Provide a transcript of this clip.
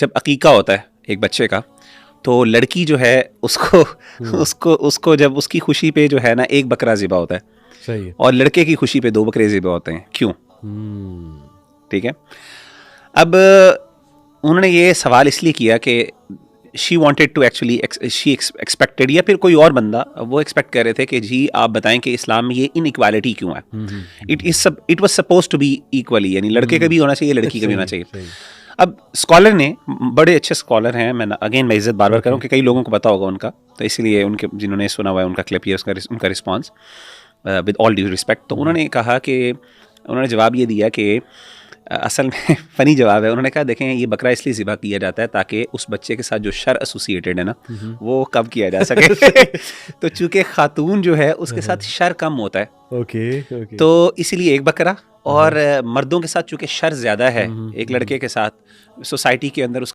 جب عقیقہ ہوتا ہے ایک بچے کا تو لڑکی جو ہے اس کو جب اس کی خوشی پہ جو ہے نا ایک بکرا ذبح ہوتا ہے صحیح ہے. اور لڑکے کی خوشی پہ 2 بکرے ذبح ہوتے ہیں. کیوں؟ ٹھیک ہے. اب انہوں نے یہ سوال اس لیے کیا کہ she wanted to actually she expected یا پھر کوئی اور بندہ وہ ایکسپیکٹ کر رہے تھے کہ جی آپ بتائیں کہ اسلام میں یہ ان ایکوالٹی کیوں ہے. It was suppose to be equally, یعنی لڑکے کا بھی ہونا چاہیے لڑکی کا بھی ہونا چاہیے. اب اسکالر نے, بڑے اچھے اسکالر ہیں, میں اگین میں عزت بار بار کروں کہ کئی لوگوں کو پتا ہوگا ان کا, تو اس لیے ان کے جنہوں نے سنا ہوا ہے ان کا کلپ یہ ان کا response with all due respect. تو انہوں نے کہا کہ انہوں نے جواب یہ دیا کہ اصل میں فنی جواب ہے. انہوں نے کہا دیکھیں یہ بکرا اس لیے ذبح کیا جاتا ہے تاکہ اس بچے کے ساتھ جو شر ایسوسیٹیڈ ہے نا وہ کم کیا جا سکے. تو چونکہ خاتون جو ہے اس کے ساتھ شر کم ہوتا ہے تو اسی لیے ایک بکرا, اور مردوں کے ساتھ چونکہ شر زیادہ ہے ایک لڑکے کے ساتھ, سوسائٹی کے اندر اس